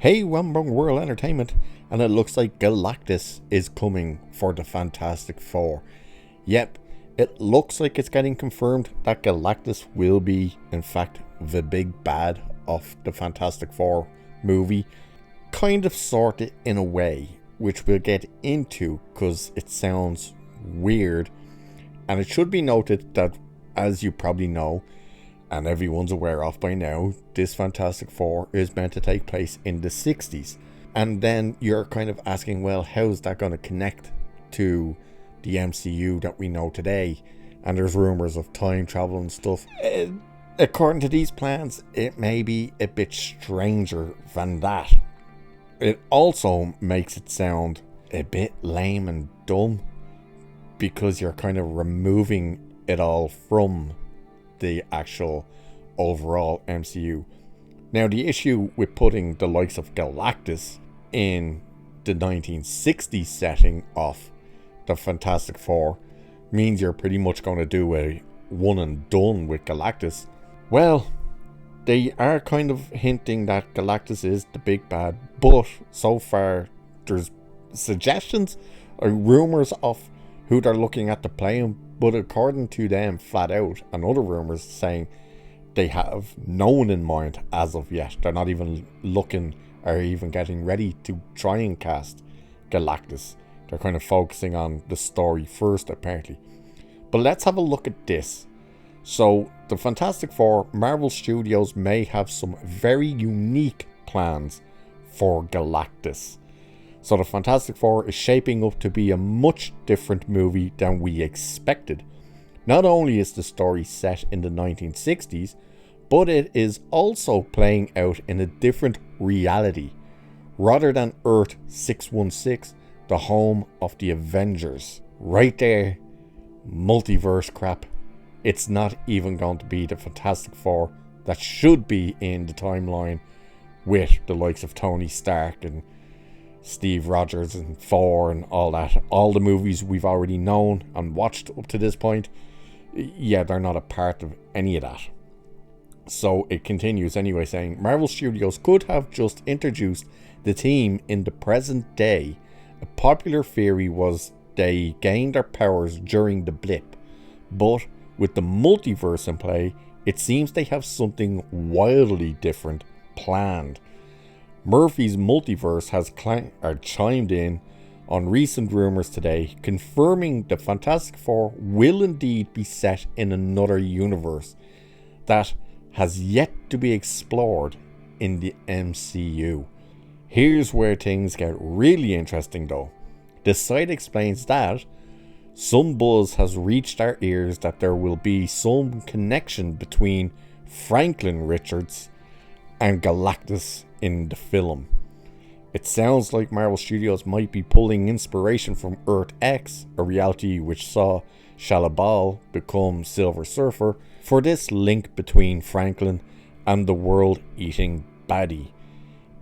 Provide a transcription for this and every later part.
Hey, Wambong World Entertainment, and it looks like Galactus is coming for the Fantastic Four. Yep, it looks like it's getting confirmed that Galactus will be, in fact, the big bad of the Fantastic Four movie. Kind of sorted in a way, which we'll get into because it sounds weird. And it should be noted that, as you probably know, and everyone's aware of by now, this Fantastic Four is meant to take place in the 60s. And then you're kind of asking, well, how's that going to connect to the MCU that we know today? And there's rumours of time travel and stuff. According to these plans, it may be a bit stranger than that. It also makes it sound a bit lame and dumb because you're kind of removing it all from the actual overall MCU. Now, the issue with putting the likes of Galactus in the 1960s setting of the Fantastic Four means you're pretty much going to do a one and done with Galactus. Well, they are kind of hinting that Galactus is the big bad, but so far there's suggestions or rumours of who they're looking at to play him. But according to them, flat out, and other rumours saying they have no one in mind as of yet. They're not even looking or even getting ready to try and cast Galactus. They're kind of focusing on the story first, apparently. But let's have a look at this. So, the Fantastic Four, Marvel Studios may have some very unique plans for Galactus. So the Fantastic Four is shaping up to be a much different movie than we expected. Not only is the story set in the 1960s, but it is also playing out in a different reality. Rather than Earth 616, the home of the Avengers. Right there, multiverse crap. It's not even going to be the Fantastic Four that should be in the timeline with the likes of Tony Stark and Steve Rogers and Thor and all that. All the movies we've already known and watched up to this point, yeah, they're not a part of any of that. So it continues anyway, saying Marvel Studios could have just introduced the team in the present day. A popular theory was they gained their powers during the blip, but with the multiverse in play, it seems they have something wildly different planned. Murphy's Multiverse has chimed in on recent rumours today, confirming the Fantastic Four will indeed be set in another universe that has yet to be explored in the MCU. Here's where things get really interesting though. The site explains that some buzz has reached our ears that there will be some connection between Franklin Richards and Galactus in the film. It sounds like Marvel Studios might be pulling inspiration from Earth X, a reality which saw Shalla become Silver Surfer, for this link between Franklin and the world-eating baddie.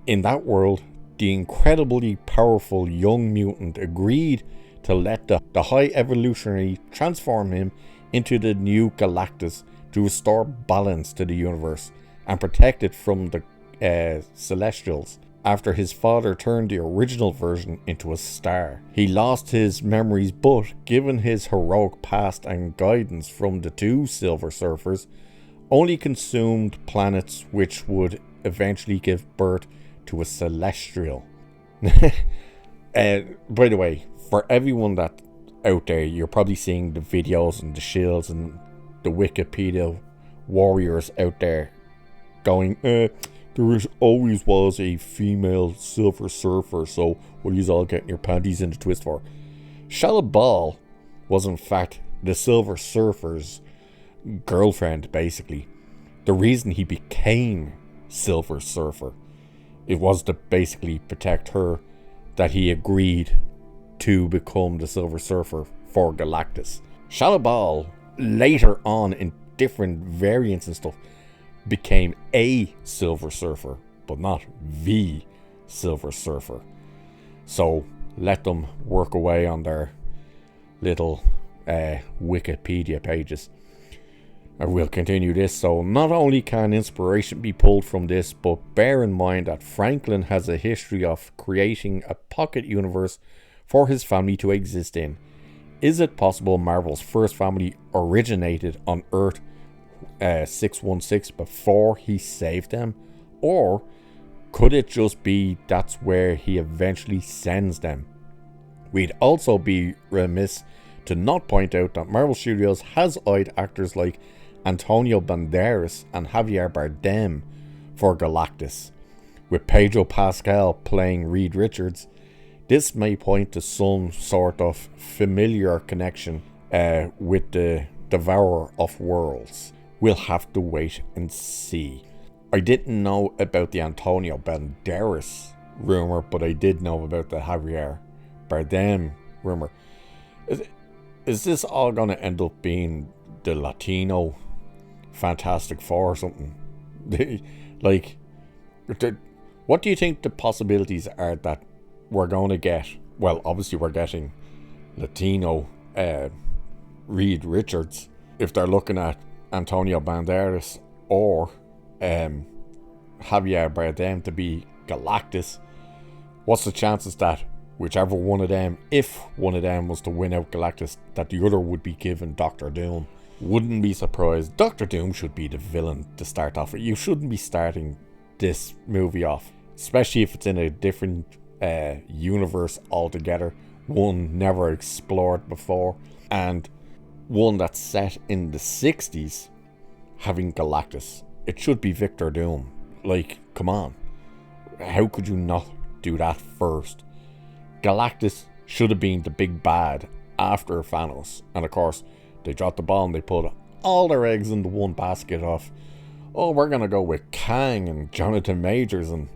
In that world, the incredibly powerful young mutant agreed to let the High Evolutionary transform him into the new Galactus to restore balance to the universe and protect it from the Celestials after his father turned the original version into a star. He lost his memories, but given his heroic past and guidance from the two Silver Surfers, only consumed planets which would eventually give birth to a Celestial. By the way, for everyone that out there, you're probably seeing the videos and the shields and the Wikipedia warriors out there going, there always was a female Silver Surfer, so what are you all getting your panties in a twist for? Shalla was in fact the Silver Surfer's girlfriend, basically. The reason he became Silver Surfer, it was to basically protect her, that he agreed to become the Silver Surfer for Galactus. Shalla later on in different variants and stuff became a Silver Surfer, but not the Silver Surfer. So let them work away on their little Wikipedia pages. I will continue this. So not only can inspiration be pulled from this, but bear in mind that Franklin has a history of creating a pocket universe for his family to exist in. Is it possible Marvel's first family originated on Earth 616 before he saved them? Or could it just be that's where he eventually sends them? We'd also be remiss to not point out that Marvel Studios has eyed actors like Antonio Banderas and Javier Bardem for Galactus. With Pedro Pascal playing Reed Richards, this may point to some sort of familiar connection with the Devourer of Worlds. We'll have to wait and see. I didn't know about the Antonio Banderas rumor, but I did know about the Javier Bardem rumor. Is this all going to end up being the Latino Fantastic Four or something? Like, what do you think the possibilities are that we're going to get? Well, obviously we're getting Latino Reed Richards if they're looking at Antonio Banderas, or Javier Bardem to be Galactus. What's the chances that whichever one of them, if one of them was to win out Galactus, that the other would be given Doctor Doom? Wouldn't be surprised. Doctor Doom should be the villain to start off with. You shouldn't be starting this movie off, especially if it's in a different universe altogether, one never explored before, and one that's set in the 60s, having Galactus. It should be Victor Doom. Like, come on. How could you not do that first? Galactus should have been the big bad after Thanos. And of course, they dropped the ball and they put all their eggs into one basket of, oh, we're going to go with Kang and Jonathan Majors. And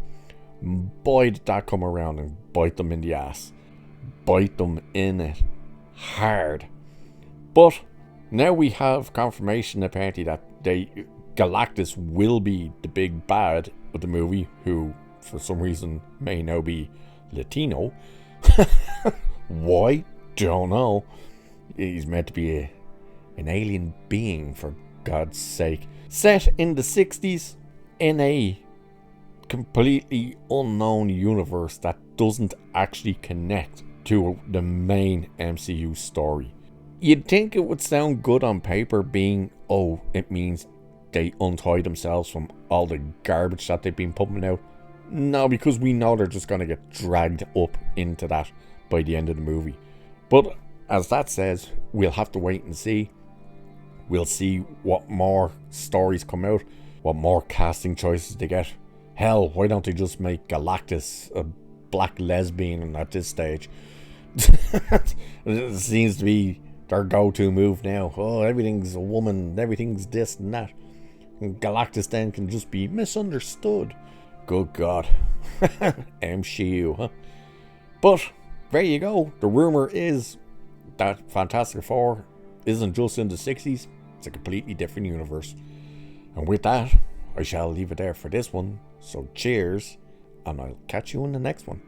boy, did that come around and bite them in the ass. Bite them in it hard. But now we have confirmation apparently that Galactus will be the big bad of the movie, who for some reason may now be Latino. Why? Don't know. He's meant to be an alien being, for God's sake. Set in the 60s in a completely unknown universe that doesn't actually connect to the main MCU story. You'd think it would sound good on paper, being, oh, it means they untie themselves from all the garbage that they've been pumping out. No, because we know they're just going to get dragged up into that by the end of the movie. But as that says, we'll have to wait and see. We'll see what more stories come out, what more casting choices they get. Hell, why don't they just make Galactus a black lesbian at this stage? It seems to be their go-to move now. Oh, everything's a woman, everything's this and that. And Galactus then can just be misunderstood. Good God. MCU, huh? But there you go. The rumor is that Fantastic Four isn't just in the 60s. It's a completely different universe. And with that, I shall leave it there for this one. So cheers, and I'll catch you in the next one.